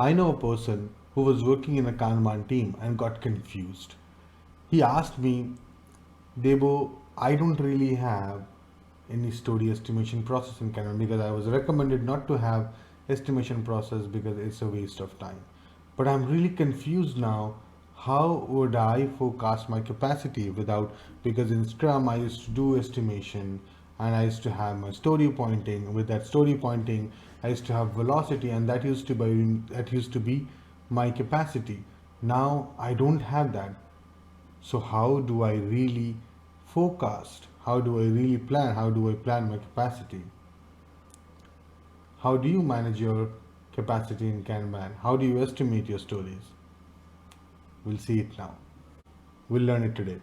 I know a person who was working in a Kanban team and got confused. He asked me, Debo, I don't really have any story estimation process in Kanban because I was recommended not to have estimation process because it's a waste of time. But I'm really confused now. How would I forecast my capacity without, because in Scrum I used to do estimation and I used to have my story pointing. With that story pointing, I used to have velocity, and that used to be my capacity. Now I don't have that. So how do I really forecast? How do I really plan? How do I plan my capacity? How do you manage your capacity in Kanban? How do you estimate your stories? We'll see it now. We'll learn it today.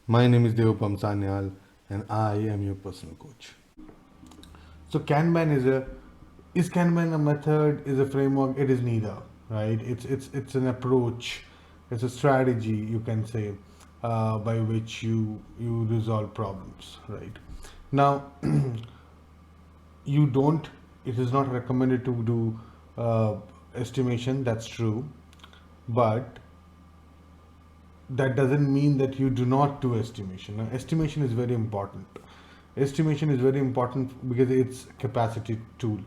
My name is Debopom Sanyal and I am your personal coach. So Kanban is Kanban a method, is a framework? It is neither, right? It's an approach, it's a strategy, you can say, by which you resolve problems, right? Now, you don't. It is not recommended to do estimation. That's true, but that doesn't mean that you do not do estimation. Now, estimation is very important. Estimation is very important because it's capacity tool.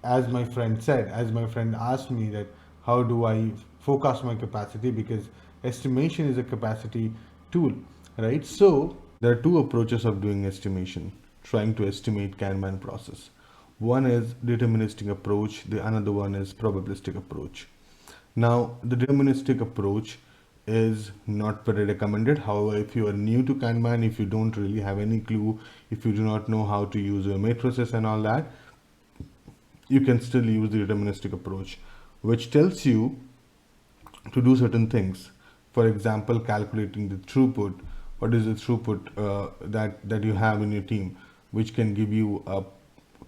As my friend said, as my friend asked me that how do I forecast my capacity, because estimation is a capacity tool, right? So there are two approaches of doing estimation, trying to estimate Kanban process. One is deterministic approach, the another one is probabilistic approach. Now, the deterministic approach is not very recommended. However, if you are new to Kanban, if you don't really have any clue, if you do not know how to use your matrices and all that, you can still use the deterministic approach, which tells you to do certain things. For example, calculating the throughput. What is the throughput that you have in your team, which can give you a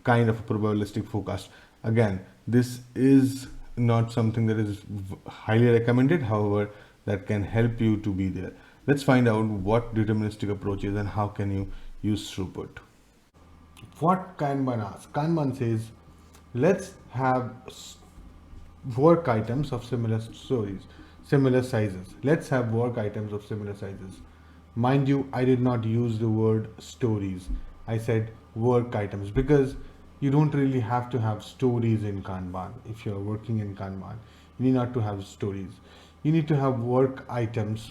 kind of a probabilistic forecast. Again, this is not something that is highly recommended. However, that can help you to be there. Let's find out what deterministic approach is and how can you use throughput. What Kanban asks? Kanban says, let's have work items of similar stories, similar sizes. Let's have work items of similar sizes. Mind you, I did not use the word stories. I said work items because you don't really have to have stories in Kanban. If you're working in Kanban, you need not to have stories. You need to have work items,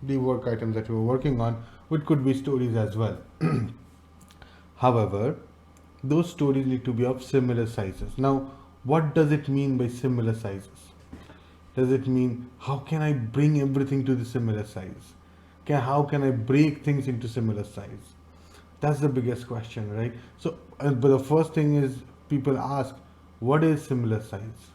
the work items that you're working on, which could be stories as well. However, those stories need to be of similar sizes. Now, what does it mean by similar sizes? Does it mean how can I bring everything to the similar size? How can I break things into similar size? That's the biggest question, right? So, but the first thing is people ask, what is similar size?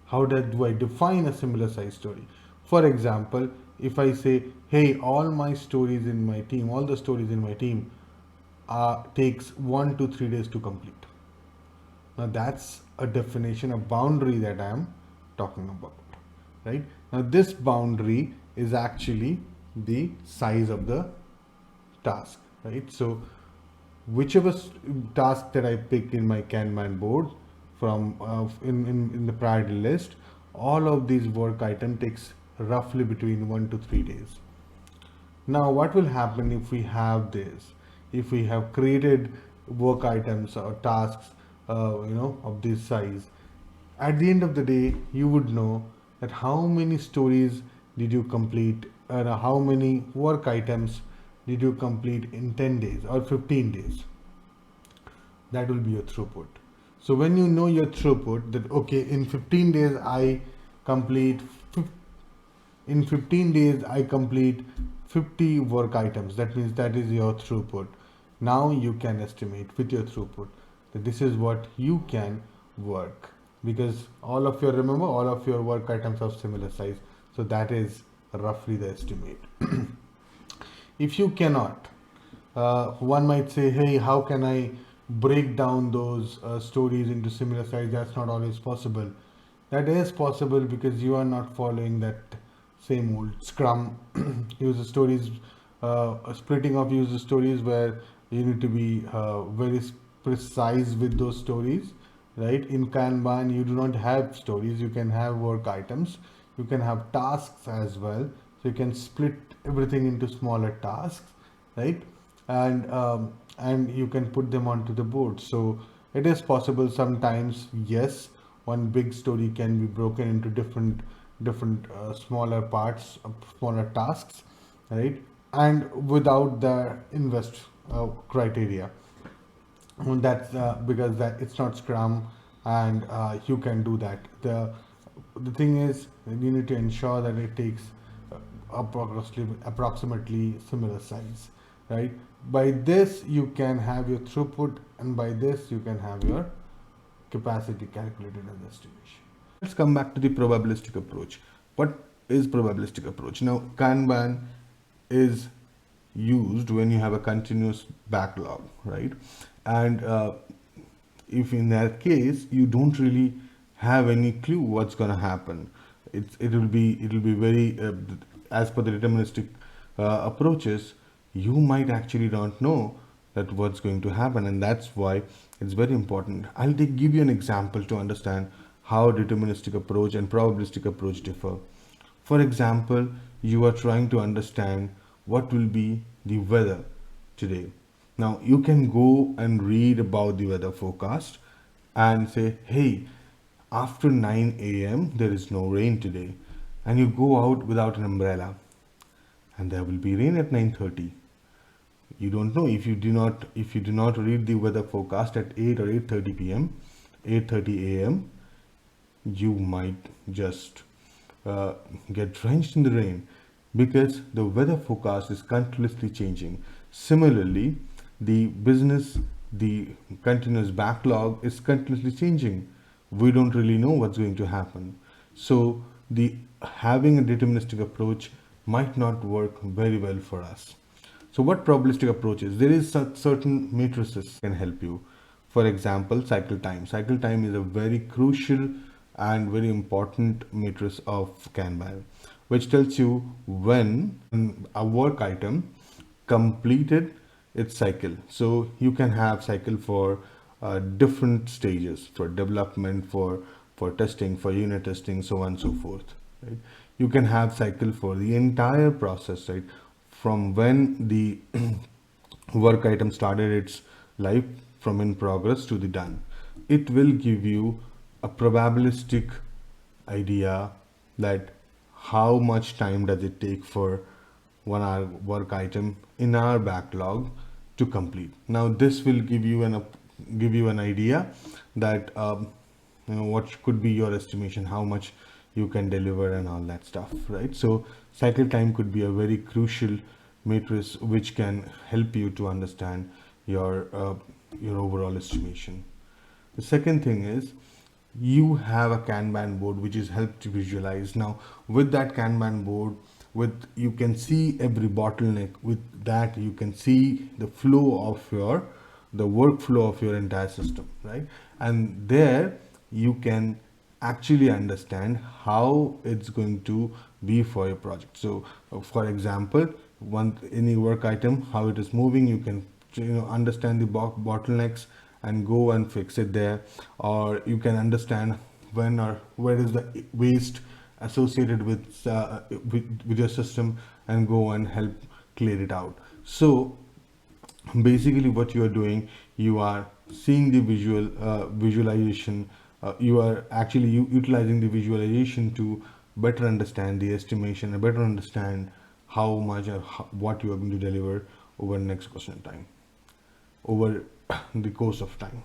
How do I define a similar size story? For example, if I say, hey, all my stories in my team, all the stories in my team takes 1 to 3 days to complete. Now that's a definition, a boundary that I am talking about, right? Now this boundary is actually the size of the task, right? So whichever task that I pick in my Kanban board from in the priority list, all of these work item takes roughly between 1 to 3 days. Now, what will happen if we have this? If we have created work items or tasks, of this size, at the end of the day, you would know that how many stories did you complete, or how many work items did you complete in 10 days or 15 days. That will be your throughput. So when you know your throughput, that okay, in 15 days I complete in 15 days I complete 50 work items. That means that is your throughput. Now you can estimate with your throughput that this is what you can work, because remember all of your work items of similar size. So that is roughly the estimate. If you cannot, one might say, hey, how can I break down those stories into similar size? That's not always possible. That is possible because you are not following that same old Scrum user stories, splitting of user stories, where you need to be very precise with those stories, right? In Kanban, you do not have stories. You can have work items. You can have tasks as well. So you can split everything into smaller tasks, right? And you can put them onto the board. So it is possible sometimes. Yes, one big story can be broken into different smaller parts, smaller tasks, right? And without the invest criteria. That's because that it's not Scrum, and you can do that. The thing is, you need to ensure that it takes approximately similar size, right? By this you can have your throughput, and by this you can have your capacity calculated as estimation. Let's come back to the probabilistic approach. What is probabilistic approach? Now, Kanban is used when you have a continuous backlog, right? And if in that case you don't really have any clue what's going to happen, it'll be very as per the deterministic approaches, you might actually don't know that what's going to happen, and that's why it's very important. Give you an example to understand how deterministic approach and probabilistic approach differ. For example, you are trying to understand what will be the weather today. Now, you can go and read about the weather forecast and say, hey, after 9 a.m., there is no rain today. And you go out without an umbrella, and there will be rain at 9:30. You don't know if you do not read the weather forecast at 8 or 8:30 p.m., 8:30 a.m., you might just get drenched in the rain because the weather forecast is continuously changing. Similarly, the continuous backlog is continuously changing. We don't really know what's going to happen. So the having a deterministic approach might not work very well for us. So what probabilistic approach is? There is certain matrices can help you. For example, cycle time. Cycle time is a very crucial and very important matrix of Kanban, which tells you when a work item completed its cycle. So you can have cycle for different stages, for development, for testing, for unit testing, so on and so forth. Right? You can have cycle for the entire process, right? From when the work item started its life, from in progress to the done. It will give you a probabilistic idea that how much time does it take for one hour work item in our backlog to complete. Now this will give you an idea that what could be your estimation, how much you can deliver and all that stuff, right? So cycle time could be a very crucial matrix which can help you to understand your overall estimation. The second thing is you have a Kanban board which is helped to visualize. Now with that Kanban board, with you can see every bottleneck. With that you can see the flow of the workflow of your entire system, right? And there you can actually understand how it's going to be for your project. So for example, any work item, how it is moving, you can understand the bottlenecks and go and fix it there. Or you can understand when or where is the waste associated with your system and go and help clear it out. So basically what you are doing, you are seeing the visualization, you are actually utilizing the visualization to better understand the estimation and better understand how much or what you are going to deliver over the next course of time, over the course of time.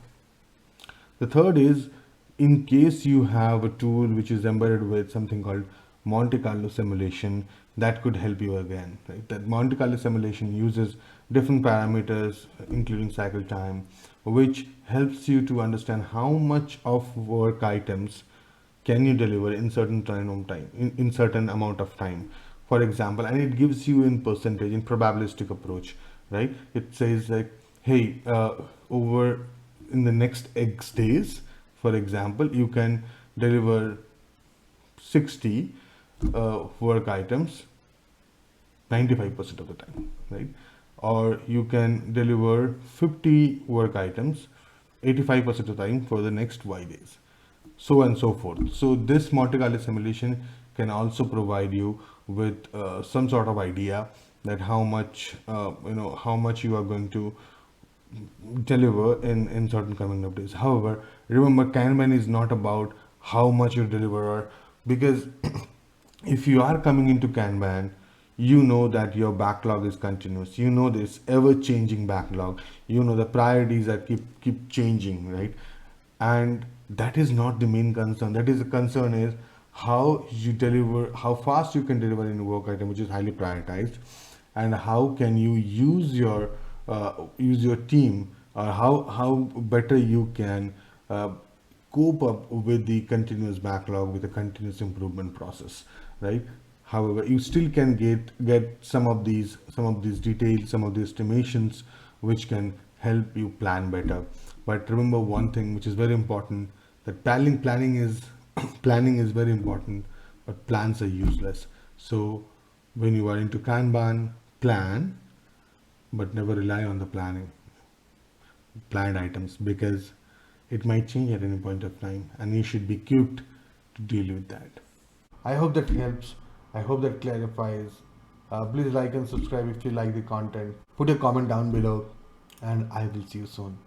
The third is, in case you have a tool which is embedded with something called Monte Carlo simulation, that could help you again, right? That Monte Carlo simulation uses different parameters, including cycle time, which helps you to understand how much of work items can you deliver in certain in certain amount of time. For example, and it gives you in percentage, in probabilistic approach, right? It says like, hey, over in the next X days, for example, you can deliver 60 work items 95% of the time, right? Or you can deliver 50 work items 85% of the time for the next y days, so on and so forth. So this Monte Carlo simulation can also provide you with some sort of idea that how much how much you are going to deliver in certain coming up days. However, remember, Kanban is not about how much you deliver, because if you are coming into Kanban, you know that your backlog is continuous. You know this ever-changing backlog. You know the priorities that keep changing, right? And that is not the main concern. That is the concern is how you deliver, how fast you can deliver in a work item which is highly prioritized, and how can you use your team, or how better you can uh, cope up with the continuous backlog with a continuous improvement process, right? However, you still can get some of these details, some of the estimations which can help you plan better. But remember one thing which is very important, that planning is planning is very important, but plans are useless. So when you are into Kanban, plan, but never rely on the planned items, because it might change at any point of time and you should be equipped to deal with that. I hope that helps. I hope that clarifies. Please like and subscribe if you like the content. Put a comment down below, and I will see you soon.